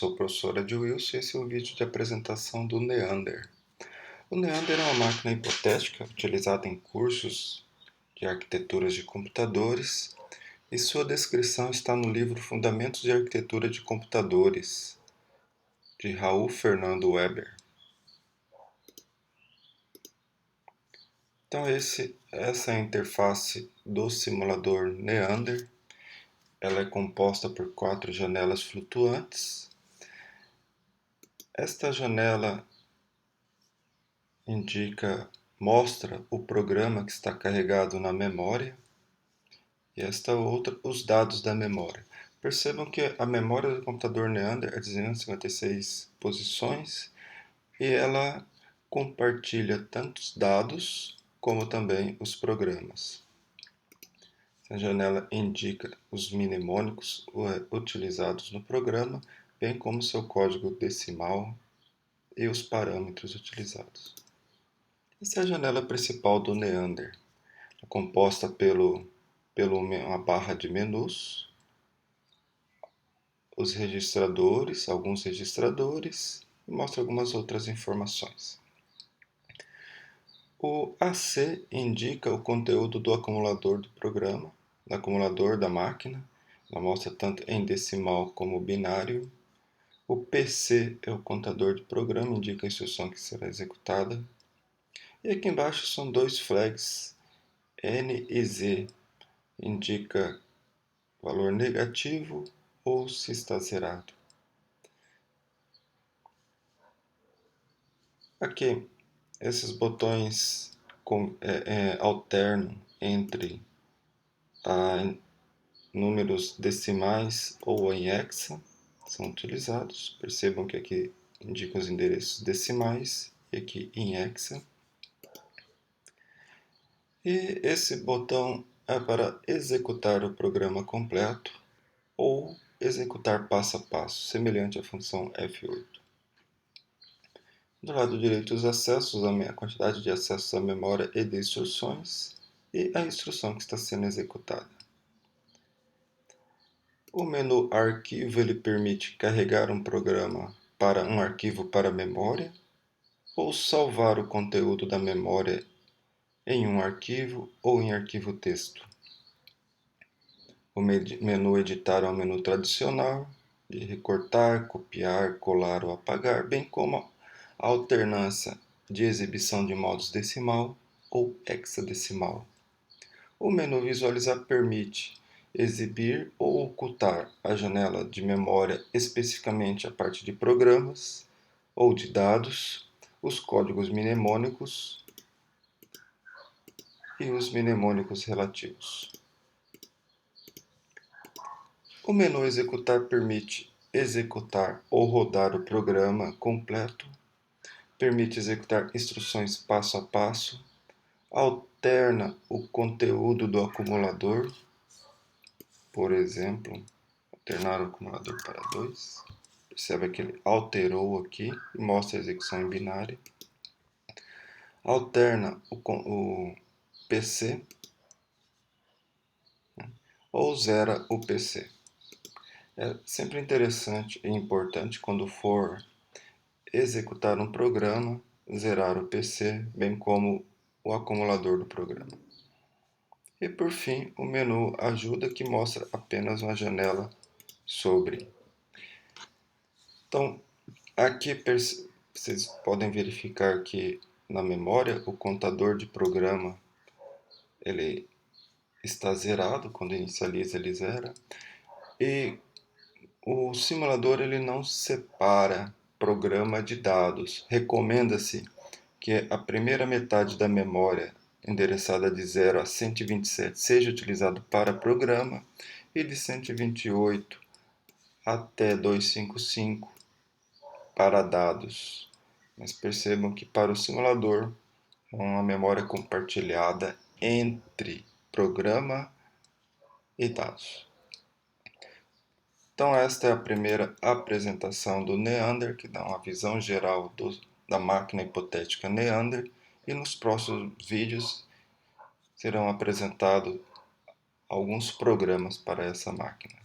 Sou o professor Ed Wilson e esse é um vídeo de apresentação do Neander. O Neander é uma máquina hipotética utilizada em cursos de arquiteturas de computadores e sua descrição está no livro Fundamentos de Arquitetura de Computadores, de Raul Fernando Weber. Então essa é a interface do simulador Neander. Ela é composta por 4 janelas flutuantes. Esta janela mostra o programa que está carregado na memória e esta outra os dados da memória. Percebam que a memória do computador Neander é de 256 posições e ela compartilha tanto os dados como também os programas. A janela indica os mnemônicos utilizados no programa, bem como seu código decimal e os parâmetros utilizados. Essa é a janela principal do Neander, composta pela uma barra de menus, os registradores, alguns registradores, e mostra algumas outras informações. O AC indica o conteúdo do acumulador do programa, do acumulador da máquina, ela mostra tanto em decimal como binário. O PC é o contador de programa, indica a instrução que será executada. E aqui embaixo são dois flags, N e Z, indica valor negativo ou se está zerado. Aqui, esses botões alternam entre números decimais ou em hexa, são utilizados. Percebam que aqui indica os endereços decimais e aqui em hexa. E esse botão é para executar o programa completo ou executar passo a passo, semelhante à função F8. Do lado direito, os acessos, a quantidade de acessos à memória e de instruções e a instrução que está sendo executada. O menu Arquivo ele permite carregar um programa para um arquivo para a memória ou salvar o conteúdo da memória em um arquivo ou em arquivo texto. O menu Editar é um menu tradicional de recortar, copiar, colar ou apagar, bem como a alternância de exibição de modos decimal ou hexadecimal. O menu Visualizar permite exibir ou ocultar a janela de memória, especificamente a parte de programas ou de dados, os códigos mnemônicos e os mnemônicos relativos. O menu Executar permite executar ou rodar o programa completo, permite executar instruções passo a passo, alterna o conteúdo do acumulador, por exemplo, alternar o acumulador para 2. Percebe que ele alterou aqui e mostra a execução em binário. Alterna o PC ou zera o PC. É sempre interessante e importante quando for executar um programa, zerar o PC, bem como o acumulador do programa. E por fim, o menu Ajuda, que mostra apenas uma janela sobre. Então, aqui vocês podem verificar que na memória o contador de programa ele está zerado, quando inicializa ele zera, e o simulador ele não separa programa de dados. Recomenda-se que a primeira metade da memória, endereçada de 0 a 127, seja utilizado para programa e de 128 até 255 para dados. Mas percebam que para o simulador é uma memória compartilhada entre programa e dados. Então esta é a primeira apresentação do Neander, que dá uma visão geral da máquina hipotética Neander, e nos próximos vídeos serão apresentados alguns programas para essa máquina.